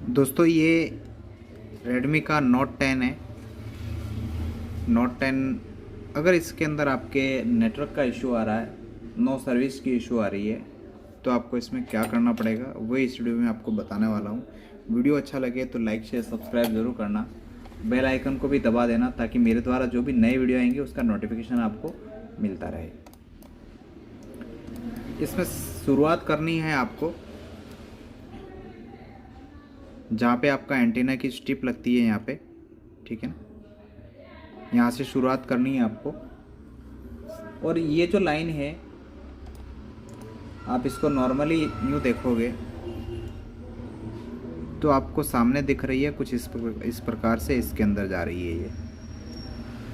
दोस्तों ये रेडमी का नोट 10 है। नोट 10 अगर इसके अंदर आपके नेटवर्क का इशू आ रहा है, नो सर्विस की इशू आ रही है, तो आपको इसमें क्या करना पड़ेगा वही इस वीडियो में आपको बताने वाला हूँ। वीडियो अच्छा लगे तो लाइक शेयर सब्सक्राइब ज़रूर करना, बेल आइकन को भी दबा देना ताकि मेरे द्वारा जो भी नए वीडियो आएंगे उसका नोटिफिकेशन आपको मिलता रहे। इसमें शुरुआत करनी है आपको जहाँ पे आपका एंटीना की स्ट्रिप लगती है यहाँ पे, ठीक है ना, यहाँ से शुरुआत करनी है आपको। और ये जो लाइन है आप इसको नॉर्मली यूँ देखोगे तो आपको सामने दिख रही है कुछ इस प्रकार से इसके अंदर जा रही है ये,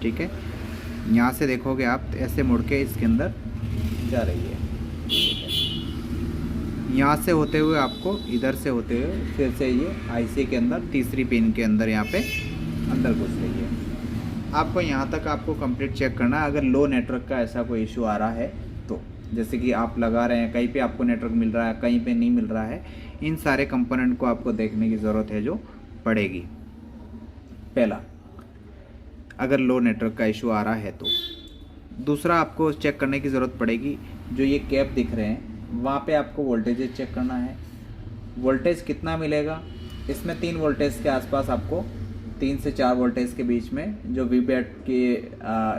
ठीक है। यहाँ से देखोगे आप ऐसे मुड़ के इसके अंदर जा रही है, यहाँ से होते हुए आपको इधर से होते हुए फिर से ये आईसी के अंदर तीसरी पिन के अंदर यहाँ पे अंदर घुस रही है। आपको यहाँ तक आपको कंप्लीट चेक करना है। अगर लो नेटवर्क का ऐसा कोई इशू आ रहा है तो, जैसे कि आप लगा रहे हैं कहीं पे आपको नेटवर्क मिल रहा है कहीं पे नहीं मिल रहा है, इन सारे कंपोनेंट को आपको देखने की ज़रूरत है जो पड़ेगी। पहला, अगर लो नेटवर्क का इशू आ रहा है तो। दूसरा, आपको चेक करने की ज़रूरत पड़ेगी जो ये कैप दिख रहे हैं वहाँ पे आपको वोल्टेज चेक करना है। वोल्टेज कितना मिलेगा, इसमें 3 वोल्टेज के आसपास आपको 3 से 4 वोल्टेज के बीच में जो वीबैट के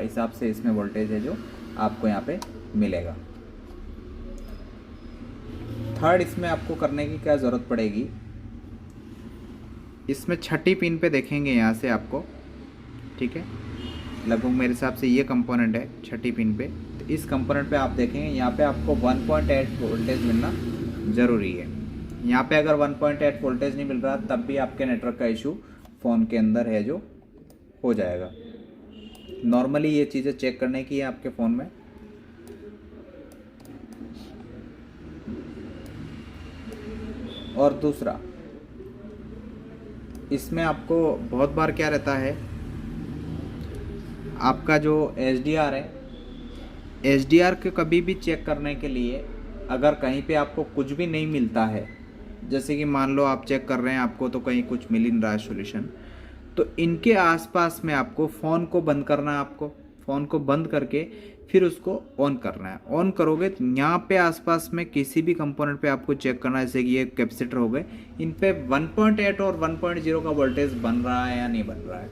हिसाब से इसमें वोल्टेज है जो आपको यहाँ पे मिलेगा। थर्ड, इसमें आपको करने की क्या ज़रूरत पड़ेगी, इसमें छठी पिन पे देखेंगे यहाँ से आपको, ठीक है, लगभग मेरे हिसाब से ये कंपोनेंट है छठी पिन पे। तो इस कंपोनेंट पे आप देखेंगे यहाँ पे आपको 1.8 वोल्टेज मिलना ज़रूरी है। यहाँ पे अगर 1.8 वोल्टेज नहीं मिल रहा तब भी आपके नेटवर्क का इशू फ़ोन के अंदर है जो हो जाएगा। नॉर्मली ये चीज़ें चेक करने की है आपके फ़ोन में। और दूसरा, इसमें आपको बहुत बार क्या रहता है, आपका जो HDR है, HDR के कभी भी चेक करने के लिए अगर कहीं पे आपको कुछ भी नहीं मिलता है, जैसे कि मान लो आप चेक कर रहे हैं आपको तो कहीं कुछ मिल नहीं रहा है सॉल्यूशन, तो इनके आसपास में आपको फ़ोन को बंद करना है। आपको फ़ोन को बंद करके फिर उसको ऑन करना है। ऑन करोगे तो यहाँ पे आसपास में किसी भी कंपोनेंट पे आपको चेक करना है, जैसे कि ये कैपेसिटर हो गए, इन पे 1.8 और 1.0 का वोल्टेज बन रहा है या नहीं बन रहा है,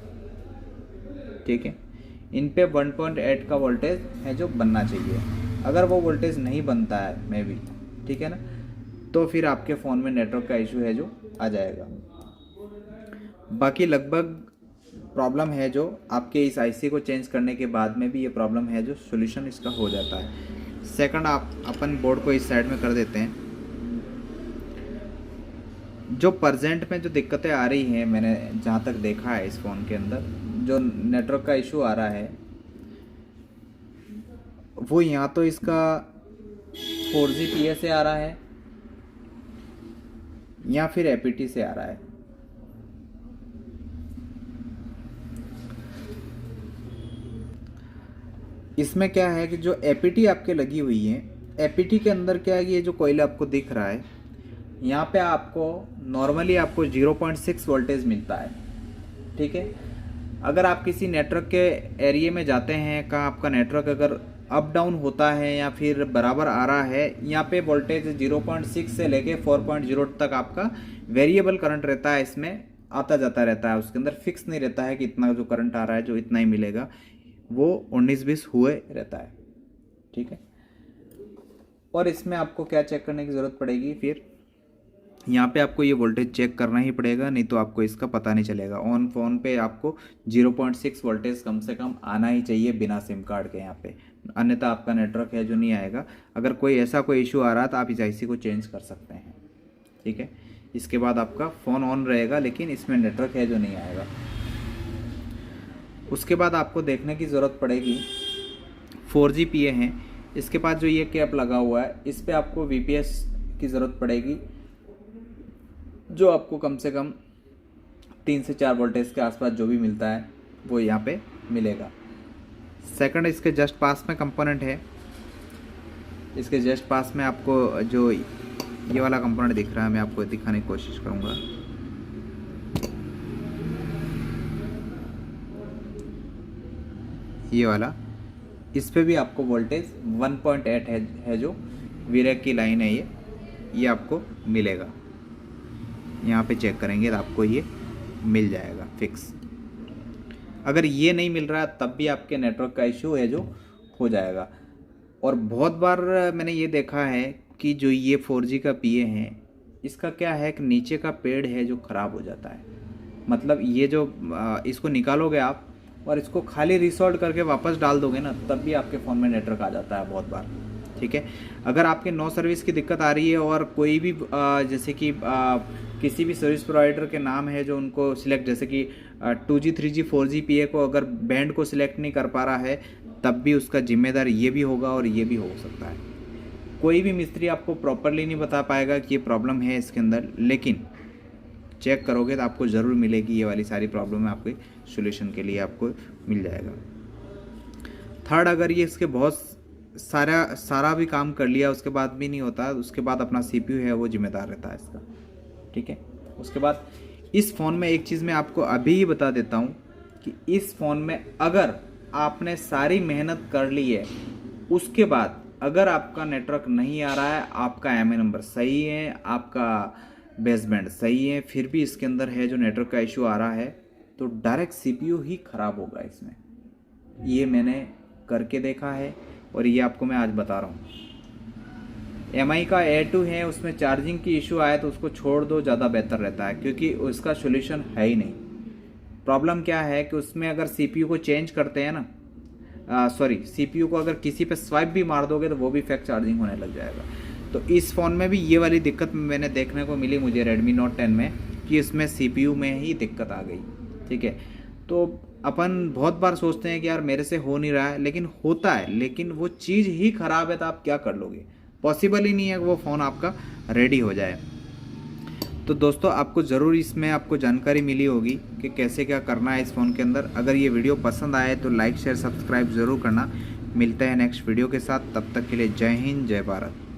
ठीक है। इन पे 1.8 का वोल्टेज है जो बनना चाहिए। अगर वो वोल्टेज नहीं बनता है मे बी, ठीक है ना, तो फिर आपके फ़ोन में नेटवर्क का इशू है जो आ जाएगा। बाकी लगभग प्रॉब्लम है जो आपके इस आईसी को चेंज करने के बाद में भी ये प्रॉब्लम है जो सॉल्यूशन इसका हो जाता है। सेकंड, आप अपन बोर्ड को इस साइड में कर देते हैं। जो प्रेजेंट में जो दिक्कतें आ रही हैं, मैंने जहाँ तक देखा है इस फ़ोन के अंदर जो नेटवर्क का इशू आ रहा है वो यहाँ तो इसका 4Gbps से आ रहा है या फिर APT से आ रहा है। इसमें क्या है कि जो APT आपके लगी हुई है, APT के अंदर क्या है कि ये जो कोयल आपको दिख रहा है यहाँ पे आपको नॉर्मली आपको 0.6 वोल्टेज मिलता है, ठीक है। अगर आप किसी नेटवर्क के एरिया में जाते हैं, कहाँ आपका नेटवर्क अगर अप डाउन होता है या फिर बराबर आ रहा है, यहाँ पे वोल्टेज 0.6 से लेके 4.0 तक आपका वेरिएबल करंट रहता है, इसमें आता जाता रहता है। उसके अंदर फिक्स नहीं रहता है कि इतना जो करंट आ रहा है जो इतना ही मिलेगा, वो 19-20 हुए रहता है, ठीक है। और इसमें आपको क्या चेक करने की ज़रूरत पड़ेगी, फिर यहाँ पे आपको ये वोल्टेज चेक करना ही पड़ेगा, नहीं तो आपको इसका पता नहीं चलेगा। ऑन फ़ोन पे आपको 0.6 वोल्टेज कम से कम आना ही चाहिए बिना सिम कार्ड के यहाँ पे, अन्यथा आपका नेटवर्क है जो नहीं आएगा। अगर कोई ऐसा कोई इशू आ रहा है तो आप इस आईसी को चेंज कर सकते हैं, ठीक है। इसके बाद आपका फ़ोन ऑन रहेगा लेकिन इसमें नेटवर्क है जो नहीं आएगा। उसके बाद आपको देखने की ज़रूरत पड़ेगी 4Gbps है, इसके बाद जो ये कैप लगा हुआ है इस पर आपको VPS की ज़रूरत पड़ेगी जो आपको कम से कम 3 से 4 वोल्टेज के आसपास जो भी मिलता है वो यहाँ पे मिलेगा। सेकंड, इसके जस्ट पास में कंपोनेंट है, इसके जस्ट पास में आपको जो ये वाला कंपोनेंट दिख रहा है मैं आपको दिखाने की कोशिश करूँगा। ये वाला, इस पे भी आपको वोल्टेज 1.8 है जो वीरेक की लाइन है ये आपको मिलेगा। यहाँ पे चेक करेंगे तो आपको ये मिल जाएगा फिक्स। अगर ये नहीं मिल रहा तब भी आपके नेटवर्क का इशू है जो हो जाएगा। और बहुत बार मैंने ये देखा है कि जो ये 4G का PA है, इसका क्या है कि नीचे का पेड़ है जो ख़राब हो जाता है। मतलब ये जो इसको निकालोगे आप और इसको खाली रिसॉर्ट करके वापस डाल दोगे ना, तब भी आपके फ़ोन में नेटवर्क आ जाता है बहुत बार। ठीक है, अगर आपके नो सर्विस की दिक्कत आ रही है और कोई भी जैसे कि किसी भी सर्विस प्रोवाइडर के नाम है जो उनको सिलेक्ट, जैसे कि 2G 3G 4G PA को अगर बैंड को सिलेक्ट नहीं कर पा रहा है, तब भी उसका जिम्मेदार ये भी होगा और ये भी हो सकता है। कोई भी मिस्त्री आपको प्रॉपरली नहीं बता पाएगा कि ये प्रॉब्लम है इसके अंदर, लेकिन चेक करोगे तो आपको ज़रूर मिलेगी ये वाली सारी प्रॉब्लम है, आपके सोल्यूशन के लिए आपको मिल जाएगा। थर्ड, अगर ये इसके बहुत सारा भी काम कर लिया उसके बाद भी नहीं होता, उसके बाद अपना CPU है वो जिम्मेदार रहता है इसका। ठीक है, उसके बाद इस फ़ोन में एक चीज़ मैं आपको अभी ही बता देता हूँ कि इस फ़ोन में अगर आपने सारी मेहनत कर ली है, उसके बाद अगर आपका नेटवर्क नहीं आ रहा है, आपका MA नंबर सही है, आपका बेसबैंड सही है, फिर भी इसके अंदर है जो नेटवर्क का इशू आ रहा है, तो डायरेक्ट CPU ही ख़राब होगा इसमें। ये मैंने करके देखा है और ये आपको मैं आज बता रहा हूँ। MI का A2 है, उसमें चार्जिंग की इशू आए तो उसको छोड़ दो, ज़्यादा बेहतर रहता है, क्योंकि उसका सोल्यूशन है ही नहीं। प्रॉब्लम क्या है कि उसमें अगर CPU को चेंज करते हैं ना, CPU को अगर किसी पे स्वाइप भी मार दोगे तो वो भी फेक चार्जिंग होने लग जाएगा। तो इस फ़ोन में भी ये वाली दिक्कत मैंने देखने को मिली मुझे Redmi Note 10 में, कि इसमें CPU में ही दिक्कत आ गई। ठीक है, तो अपन बहुत बार सोचते हैं कि यार मेरे से हो नहीं रहा है, लेकिन होता है, लेकिन वो चीज़ ही ख़राब है तो आप क्या कर लोगे। पॉसिबल ही नहीं है कि वो फ़ोन आपका रेडी हो जाए। तो दोस्तों, आपको ज़रूर इसमें आपको जानकारी मिली होगी कि कैसे क्या करना है इस फ़ोन के अंदर। अगर ये वीडियो पसंद आए तो लाइक शेयर सब्सक्राइब ज़रूर करना। मिलते हैं नेक्स्ट वीडियो के साथ, तब तक के लिए जय हिंद जय भारत।